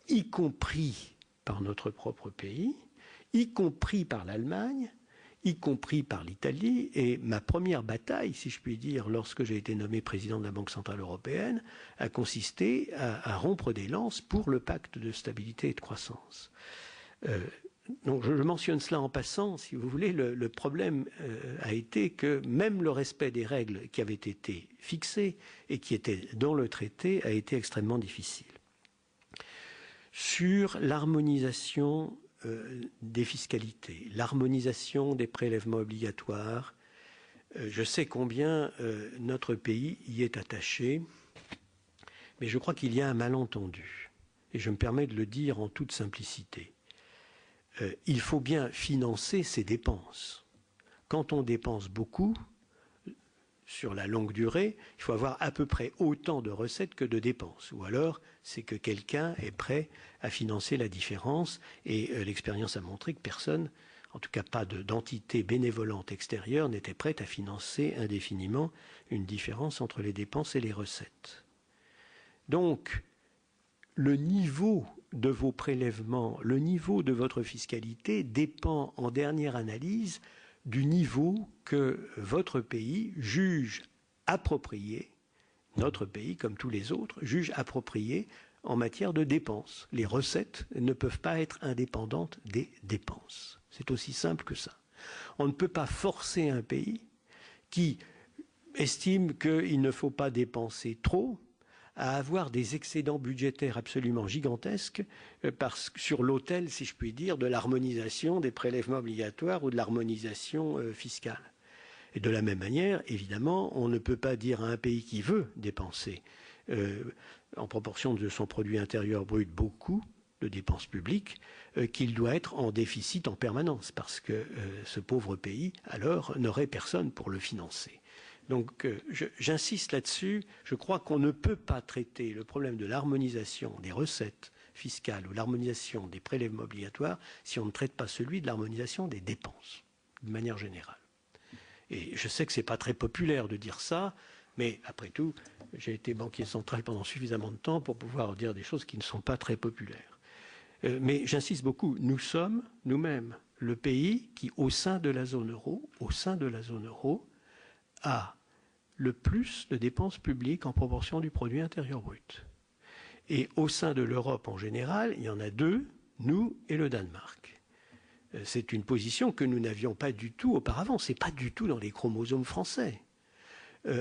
y compris par notre propre pays, y compris par l'Allemagne, y compris par l'Italie. Et ma première bataille, si je puis dire, lorsque j'ai été nommé président de la Banque centrale européenne, a consisté à rompre des lances pour le pacte de stabilité et de croissance. Donc je mentionne cela en passant, si vous voulez, le problème a été que même le respect des règles qui avaient été fixées et qui étaient dans le traité a été extrêmement difficile. Sur l'harmonisation des fiscalités, l'harmonisation des prélèvements obligatoires, je sais combien notre pays y est attaché, mais je crois qu'il y a un malentendu, et je me permets de le dire en toute simplicité. Il faut bien financer ses dépenses. Quand on dépense beaucoup, sur la longue durée, il faut avoir à peu près autant de recettes que de dépenses. Ou alors, c'est que quelqu'un est prêt à financer la différence. Et l'expérience a montré que personne, en tout cas pas d'entité bénévolente extérieure, n'était prête à financer indéfiniment une différence entre les dépenses et les recettes. Donc, le niveau de vos prélèvements, le niveau de votre fiscalité dépend en dernière analyse du niveau que votre pays juge approprié, notre pays comme tous les autres, juge approprié en matière de dépenses. Les recettes ne peuvent pas être indépendantes des dépenses. C'est aussi simple que ça. On ne peut pas forcer un pays qui estime qu'il ne faut pas dépenser trop à avoir des excédents budgétaires absolument gigantesques sur l'autel, si je puis dire, de l'harmonisation des prélèvements obligatoires ou de l'harmonisation fiscale. Et de la même manière, évidemment, on ne peut pas dire à un pays qui veut dépenser en proportion de son produit intérieur brut beaucoup de dépenses publiques, qu'il doit être en déficit en permanence, parce que ce pauvre pays, alors, n'aurait personne pour le financer. Donc j'insiste là-dessus, je crois qu'on ne peut pas traiter le problème de l'harmonisation des recettes fiscales ou l'harmonisation des prélèvements obligatoires si on ne traite pas celui de l'harmonisation des dépenses, de manière générale. Et je sais que ce n'est pas très populaire de dire ça, mais après tout, j'ai été banquier central pendant suffisamment de temps pour pouvoir dire des choses qui ne sont pas très populaires. Mais j'insiste beaucoup, nous sommes nous-mêmes le pays qui, au sein de la zone euro, a le plus de dépenses publiques en proportion du produit intérieur brut. Et au sein de l'Europe en général, il y en a deux, nous et le Danemark. C'est une position que nous n'avions pas du tout auparavant. Ce n'est pas du tout dans les chromosomes français.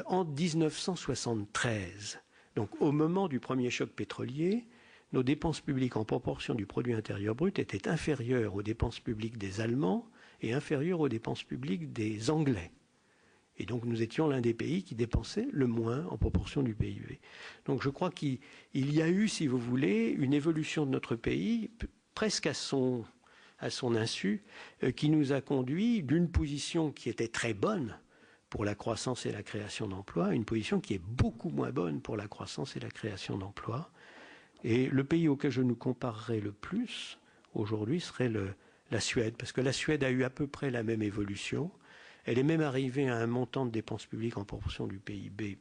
En 1973, donc au moment du premier choc pétrolier, nos dépenses publiques en proportion du produit intérieur brut étaient inférieures aux dépenses publiques des Allemands et inférieures aux dépenses publiques des Anglais. Et donc nous étions l'un des pays qui dépensait le moins en proportion du PIB. Donc je crois qu'il y a eu, si vous voulez, une évolution de notre pays presque à son insu, qui nous a conduit d'une position qui était très bonne pour la croissance et la création d'emplois, à une position qui est beaucoup moins bonne pour la croissance et la création d'emplois. Et le pays auquel je nous comparerais le plus aujourd'hui serait la Suède, parce que la Suède a eu à peu près la même évolution. Elle est même arrivée à un montant de dépenses publiques en proportion du PIB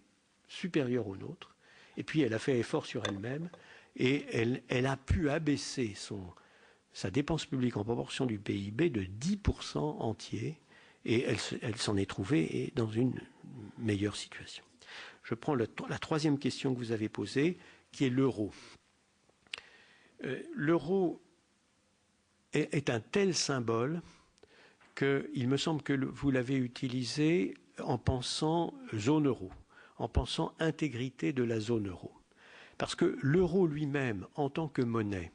supérieur au nôtre. Et puis elle a fait effort sur elle-même et elle a pu abaisser sa dépense publique en proportion du PIB de 10% entier. Et elle s'en est trouvée dans une meilleure situation. Je prends la troisième question que vous avez posée, qui est l'euro. L'euro est un tel symbole qu'il me semble que vous l'avez utilisé en pensant zone euro, en pensant intégrité de la zone euro. Parce que l'euro lui-même, en tant que monnaie,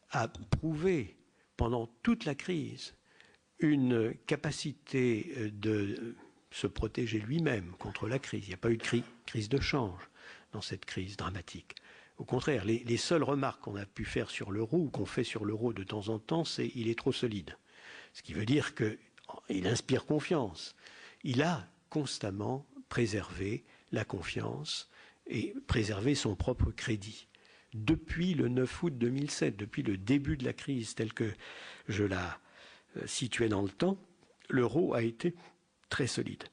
a prouvé pendant toute la crise une capacité de se protéger lui-même contre la crise. Il n'y a pas eu de crise de change dans cette crise dramatique. Au contraire, les seules remarques qu'on a pu faire sur l'euro, ou qu'on fait sur l'euro de temps en temps, c'est qu'il est trop solide. Ce qui veut dire qu'il inspire confiance. Il a constamment préservé la confiance et préservé son propre crédit. Depuis le 9 août 2007, depuis le début de la crise telle que je la située dans le temps, l'euro a été très solide.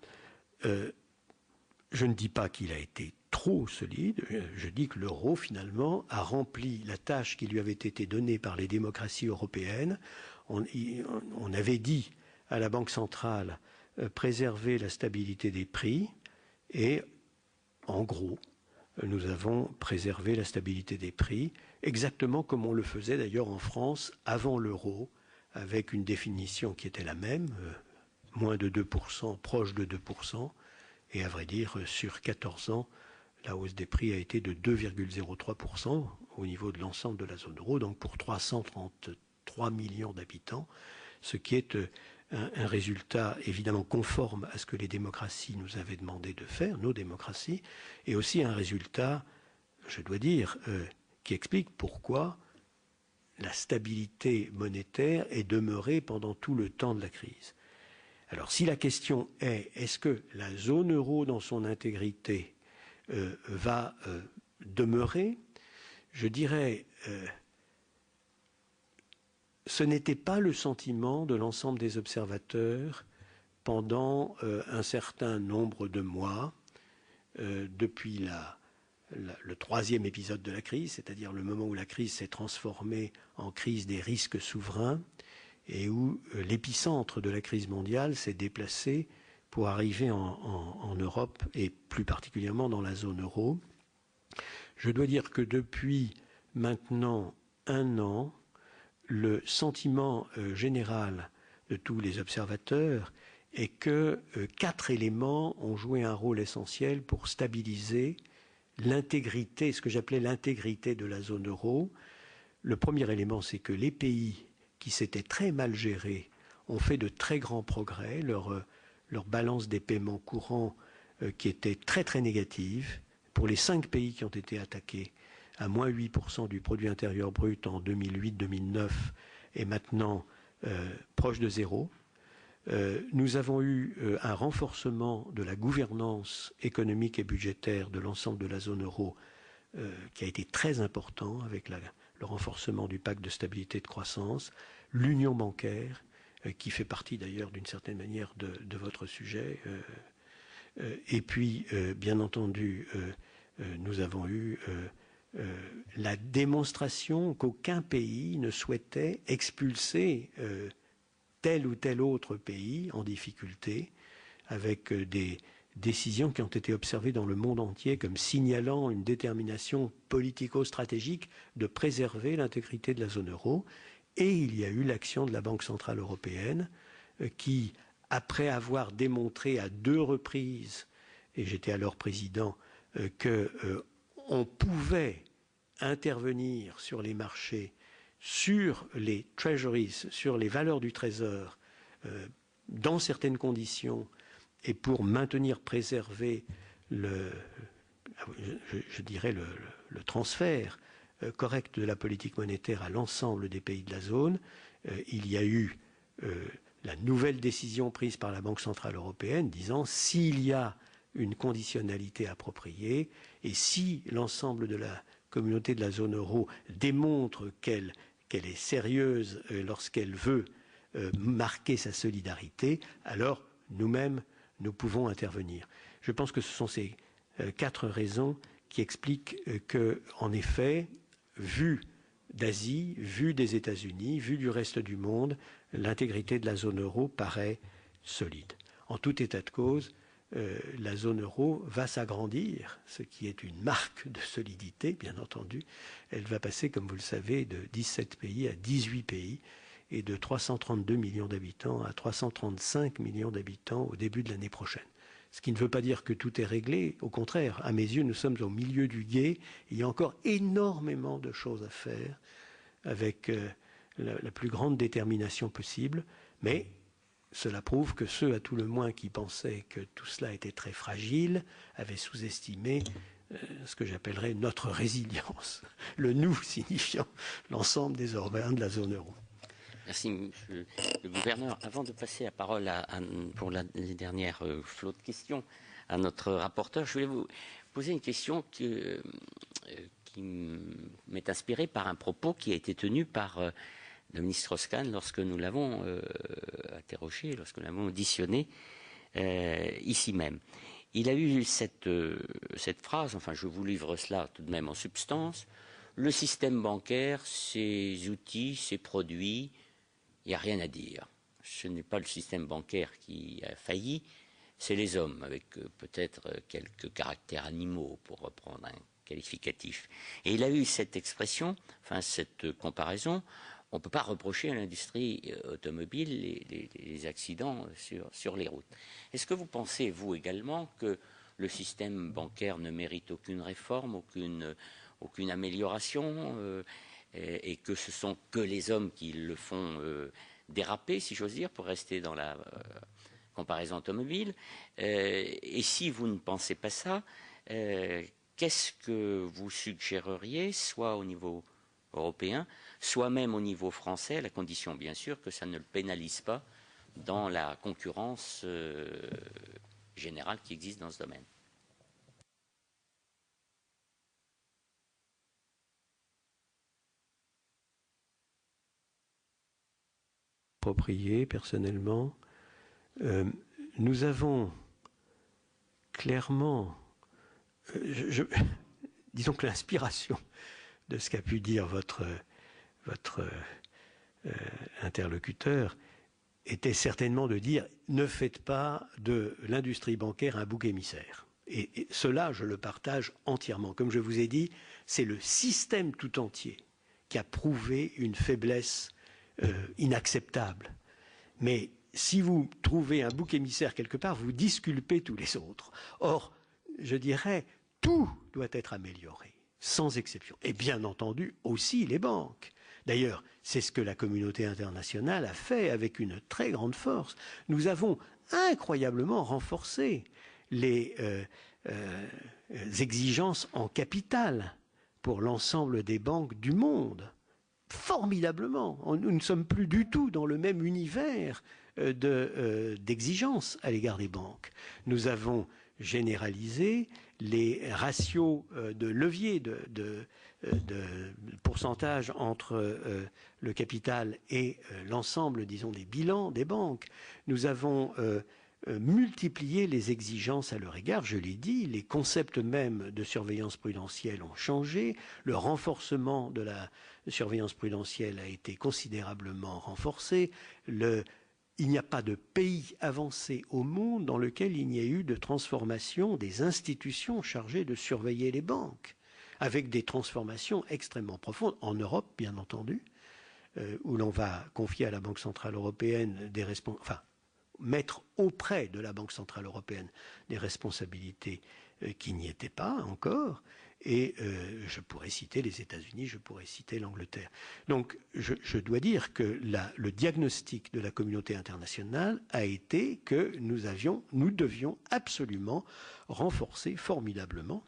Je ne dis pas qu'il a été trop solide, je dis que l'euro, finalement, a rempli la tâche qui lui avait été donnée par les démocraties européennes. On avait dit à la Banque centrale préserver la stabilité des prix et, en gros, nous avons préservé la stabilité des prix, exactement comme on le faisait d'ailleurs en France avant l'euro, avec une définition qui était la même, moins de 2%, proche de 2%, et à vrai dire, sur 14 ans, la hausse des prix a été de 2,03% au niveau de l'ensemble de la zone euro, donc pour 333 millions d'habitants, ce qui est un résultat évidemment conforme à ce que les démocraties nous avaient demandé de faire, nos démocraties, et aussi un résultat, je dois dire, qui explique pourquoi la stabilité monétaire est demeurée pendant tout le temps de la crise. Alors si la question est-ce que la zone euro dans son intégrité va demeurer, je dirais ce n'était pas le sentiment de l'ensemble des observateurs pendant un certain nombre de mois, depuis le troisième épisode de la crise, c'est-à-dire le moment où la crise s'est transformée en crise des risques souverains et où l'épicentre de la crise mondiale s'est déplacé pour arriver en Europe et plus particulièrement dans la zone euro. Je dois dire que depuis maintenant un an, le sentiment général de tous les observateurs est que 4 éléments ont joué un rôle essentiel pour stabiliser l'intégrité, ce que j'appelais l'intégrité de la zone euro. Le premier élément, c'est que les pays qui s'étaient très mal gérés ont fait de très grands progrès. Leur balance des paiements courants qui était très très négative. Pour les 5 pays qui ont été attaqués, à moins 8% du produit intérieur brut en 2008-2009 et maintenant proche de zéro. Nous avons eu un renforcement de la gouvernance économique et budgétaire de l'ensemble de la zone euro qui a été très important avec le renforcement du pacte de stabilité et de croissance, l'union bancaire, qui fait partie d'ailleurs d'une certaine manière de votre sujet. Et puis, bien entendu, nous avons eu la démonstration qu'aucun pays ne souhaitait expulser tel ou tel autre pays en difficulté, avec des décisions qui ont été observées dans le monde entier comme signalant une détermination politico-stratégique de préserver l'intégrité de la zone euro. Et il y a eu l'action de la Banque centrale européenne qui, après avoir démontré à 2 reprises, et j'étais alors président, qu'on pouvait intervenir sur les marchés, sur les treasuries, sur les valeurs du trésor, dans certaines conditions, et pour maintenir, préserver le transfert correct de la politique monétaire à l'ensemble des pays de la zone. Il y a eu la nouvelle décision prise par la Banque centrale européenne disant s'il y a une conditionnalité appropriée et si l'ensemble de la communauté de la zone euro démontre qu'elle est sérieuse lorsqu'elle veut marquer sa solidarité, alors nous-mêmes, nous pouvons intervenir. Je pense que ce sont ces 4 raisons qui expliquent que, en effet, vu d'Asie, vu des États-Unis, vu du reste du monde, l'intégrité de la zone euro paraît solide. En tout état de cause, la zone euro va s'agrandir, ce qui est une marque de solidité, bien entendu. Elle va passer, comme vous le savez, de 17 pays à 18 pays et de 332 millions d'habitants à 335 millions d'habitants au début de l'année prochaine. Ce qui ne veut pas dire que tout est réglé. Au contraire, à mes yeux, nous sommes au milieu du gué. Il y a encore énormément de choses à faire avec la plus grande détermination possible. Mais cela prouve que ceux, à tout le moins, qui pensaient que tout cela était très fragile, avaient sous-estimé ce que j'appellerais notre résilience. Le « nous » signifiant l'ensemble des Européens de la zone euro. Merci, monsieur le gouverneur. Avant de passer la parole pour les dernières flots de questions à notre rapporteur, je voulais vous poser une question qui m'est inspirée par un propos qui a été tenu par le ministre Strauss-Kahn lorsque nous l'avons interrogé, lorsque nous l'avons auditionné ici même. Il a eu cette phrase, enfin je vous livre cela tout de même en substance: le système bancaire, ses outils, ses produits, il n'y a rien à dire. Ce n'est pas le système bancaire qui a failli, c'est les hommes, avec peut-être quelques caractères animaux, pour reprendre un qualificatif. Et il a eu cette expression, enfin cette comparaison: on ne peut pas reprocher à l'industrie automobile les accidents sur les routes. Est-ce que vous pensez, vous également, que le système bancaire ne mérite aucune réforme, aucune amélioration, et que ce sont que les hommes qui le font déraper, si j'ose dire, pour rester dans la comparaison automobile? Et si vous ne pensez pas ça, qu'est-ce que vous suggéreriez, soit au niveau européen, soit même au niveau français, à la condition bien sûr que ça ne le pénalise pas dans la concurrence générale qui existe dans ce domaine? Approprié personnellement. Nous avons clairement, disons que l'inspiration de ce qu'a pu dire votre interlocuteur était certainement de dire ne faites pas de l'industrie bancaire un bouc émissaire. Et cela, je le partage entièrement. Comme je vous ai dit, c'est le système tout entier qui a prouvé une faiblesse inacceptable. Mais si vous trouvez un bouc émissaire quelque part, vous disculpez tous les autres. Or, je dirais, tout doit être amélioré, sans exception. Et bien entendu, aussi les banques. D'ailleurs, c'est ce que la communauté internationale a fait avec une très grande force. Nous avons incroyablement renforcé les exigences en capital pour l'ensemble des banques du monde. Formidablement. Nous ne sommes plus du tout dans le même univers d'exigence à l'égard des banques. Nous avons généralisé les ratios de levier, de pourcentage entre le capital et l'ensemble, disons, des bilans des banques. Nous avons multiplié les exigences à leur égard. Je l'ai dit, les concepts même de surveillance prudentielle ont changé. Le renforcement de la surveillance prudentielle a été considérablement renforcé. Il n'y a pas de pays avancé au monde dans lequel il n'y ait eu de transformation des institutions chargées de surveiller les banques, avec des transformations extrêmement profondes, en Europe bien entendu, où l'on va confier à la Banque centrale européenne des responsabilités, enfin, mettre auprès de la Banque centrale européenne des responsabilités qui n'y étaient pas encore. Et je pourrais citer les États-Unis, je pourrais citer l'Angleterre. Donc je dois dire que le diagnostic de la communauté internationale a été que nous devions absolument renforcer formidablement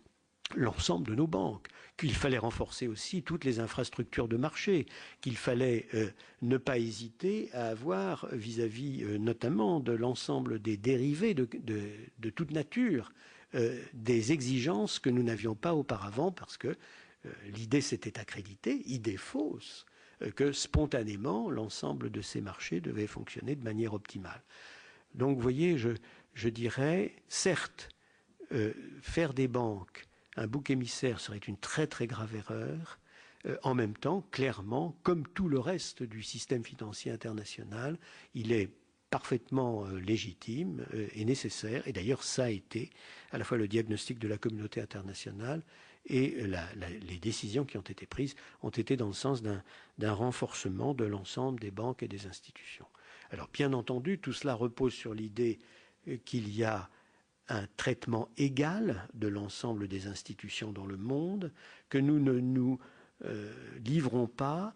l'ensemble de nos banques, qu'il fallait renforcer aussi toutes les infrastructures de marché, qu'il fallait ne pas hésiter à avoir vis-à-vis notamment de l'ensemble des dérivés de toute nature, des exigences que nous n'avions pas auparavant parce que l'idée s'était accréditée, idée fausse, que spontanément l'ensemble de ces marchés devait fonctionner de manière optimale. Donc vous voyez, je dirais, certes, faire des banques un bouc émissaire serait une très très grave erreur. En même temps, clairement, comme tout le reste du système financier international, il est parfaitement légitime et nécessaire. Et d'ailleurs, ça a été à la fois le diagnostic de la communauté internationale et les décisions qui ont été prises ont été dans le sens d'un renforcement de l'ensemble des banques et des institutions. Alors, bien entendu, tout cela repose sur l'idée qu'il y a un traitement égal de l'ensemble des institutions dans le monde, que nous ne nous livrons pas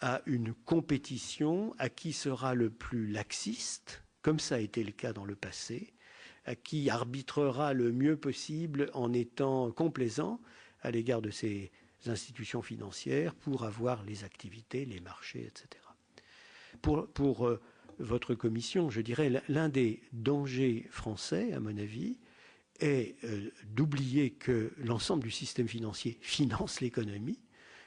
à une compétition à qui sera le plus laxiste, comme ça a été le cas dans le passé, à qui arbitrera le mieux possible en étant complaisant à l'égard de ces institutions financières pour avoir les activités, les marchés, etc. Pour votre commission, je dirais, l'un des dangers français, à mon avis, est d'oublier que l'ensemble du système financier finance l'économie,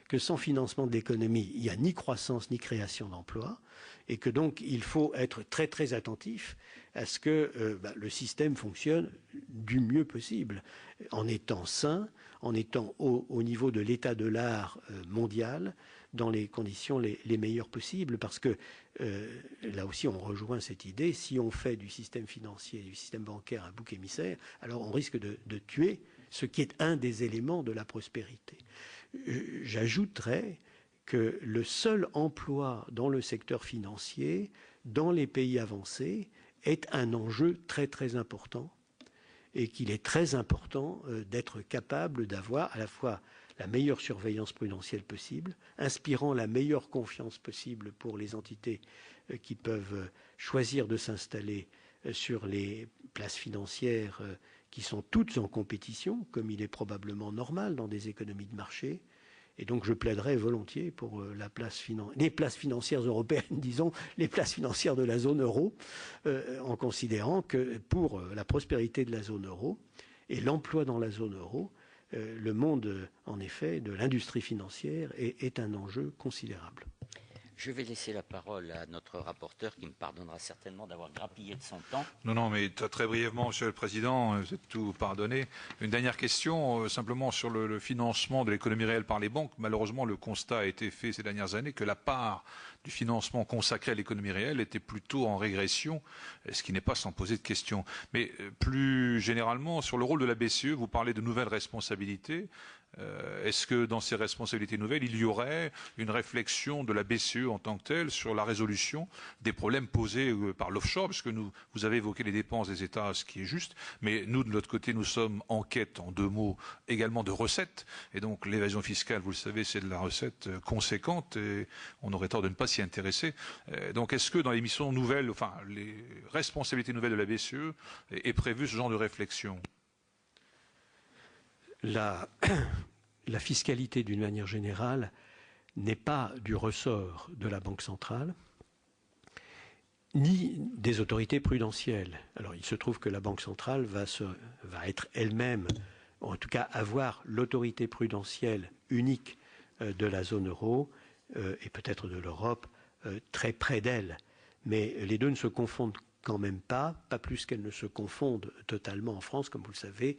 que sans financement de l'économie, il n'y a ni croissance ni création d'emplois, et que donc il faut être très très attentif à ce que le système fonctionne du mieux possible, en étant sain, en étant au niveau de l'état de l'art mondial, dans les conditions les meilleures possibles, parce que là aussi on rejoint cette idée, si on fait du système financier, du système bancaire un bouc émissaire, alors on risque de tuer ce qui est un des éléments de la prospérité. J'ajouterais que le seul emploi dans le secteur financier, dans les pays avancés, est un enjeu très très important, et qu'il est très important d'être capable d'avoir à la fois la meilleure surveillance prudentielle possible, inspirant la meilleure confiance possible pour les entités qui peuvent choisir de s'installer sur les places financières qui sont toutes en compétition, comme il est probablement normal dans des économies de marché. Et donc je plaiderais volontiers pour les places financières européennes, disons, les places financières de la zone euro, en considérant que pour la prospérité de la zone euro et l'emploi dans la zone euro, le monde, en effet, de l'industrie financière est un enjeu considérable. Je vais laisser la parole à notre rapporteur qui me pardonnera certainement d'avoir grappillé de son temps. Non, mais très brièvement, Monsieur le Président, vous êtes tout pardonné. Une dernière question, simplement sur le financement de l'économie réelle par les banques. Malheureusement, le constat a été fait ces dernières années que la part du financement consacré à l'économie réelle était plutôt en régression, ce qui n'est pas sans poser de questions. Mais plus généralement, sur le rôle de la BCE, vous parlez de nouvelles responsabilités. Est-ce que dans ces responsabilités nouvelles, il y aurait une réflexion de la BCE en tant que telle sur la résolution des problèmes posés par l'offshore, parce que vous avez évoqué les dépenses des États, ce qui est juste, mais nous, de l'autre côté, nous sommes en quête, en 2 mots, également de recettes, et donc l'évasion fiscale, vous le savez, c'est de la recette conséquente, et on aurait tort de ne pas s'y intéresser. Donc est-ce que dans les missions nouvelles, enfin les responsabilités nouvelles de la BCE, est prévu ce genre de réflexion ? La fiscalité, d'une manière générale, n'est pas du ressort de la Banque centrale. ni des autorités prudentielles. Alors, il se trouve que la Banque centrale va être elle-même, en tout cas avoir l'autorité prudentielle unique de la zone euro et peut-être de l'Europe très près d'elle. Mais les deux ne se confondent quand même pas plus qu'elles ne se confondent totalement en France. Comme vous le savez,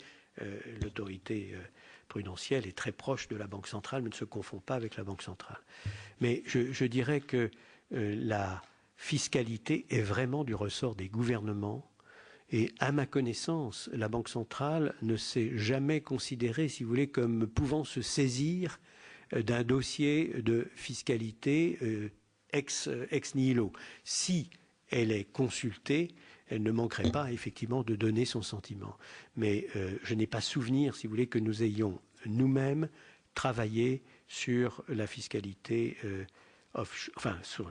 l'autorité prudentielle est très proche de la Banque centrale, mais ne se confond pas avec la Banque centrale. Mais je dirais que la fiscalité est vraiment du ressort des gouvernements. Et à ma connaissance, la Banque centrale ne s'est jamais considérée, si vous voulez, comme pouvant se saisir d'un dossier de fiscalité ex nihilo. Si elle est consultée, elle ne manquerait pas effectivement de donner son sentiment. Mais je n'ai pas souvenir, si vous voulez, que nous ayons nous-mêmes travaillé sur la fiscalité, sur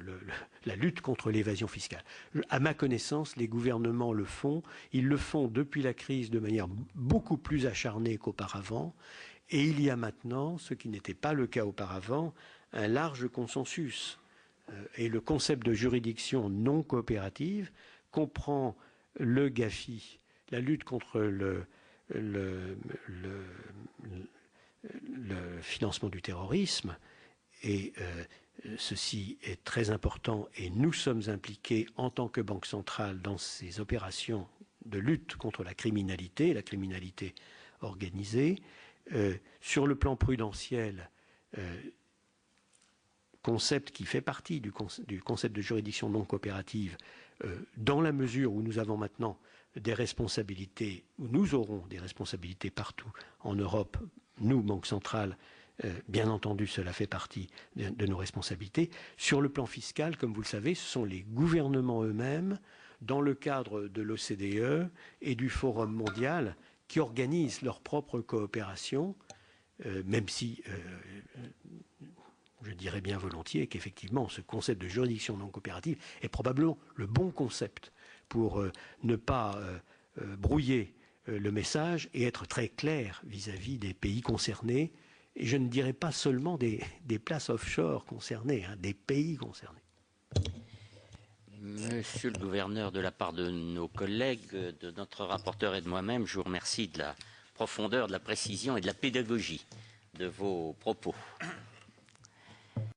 la lutte contre l'évasion fiscale. À ma connaissance, les gouvernements le font. Ils le font depuis la crise de manière beaucoup plus acharnée qu'auparavant. Et il y a maintenant, ce qui n'était pas le cas auparavant, un large consensus. Et le concept de juridiction non coopérative comprend le GAFI, la lutte contre le financement du terrorisme, et ceci est très important, et nous sommes impliqués en tant que Banque centrale dans ces opérations de lutte contre la criminalité organisée. Sur le plan prudentiel, concept qui fait partie du concept de juridiction non coopérative, dans la mesure où nous avons maintenant des responsabilités, où nous aurons des responsabilités partout en Europe, nous, Banque centrale, bien entendu, cela fait partie de nos responsabilités. Sur le plan fiscal, comme vous le savez, ce sont les gouvernements eux-mêmes, dans le cadre de l'OCDE et du Forum mondial, qui organisent leur propre coopération, même si je dirais bien volontiers qu'effectivement ce concept de juridiction non coopérative est probablement le bon concept pour ne pas brouiller le message et être très clair vis-à-vis des pays concernés. Et je ne dirais pas seulement des places offshore concernées, des pays concernés. Monsieur le gouverneur, de la part de nos collègues, de notre rapporteur et de moi-même, je vous remercie de la profondeur, de la précision et de la pédagogie de vos propos.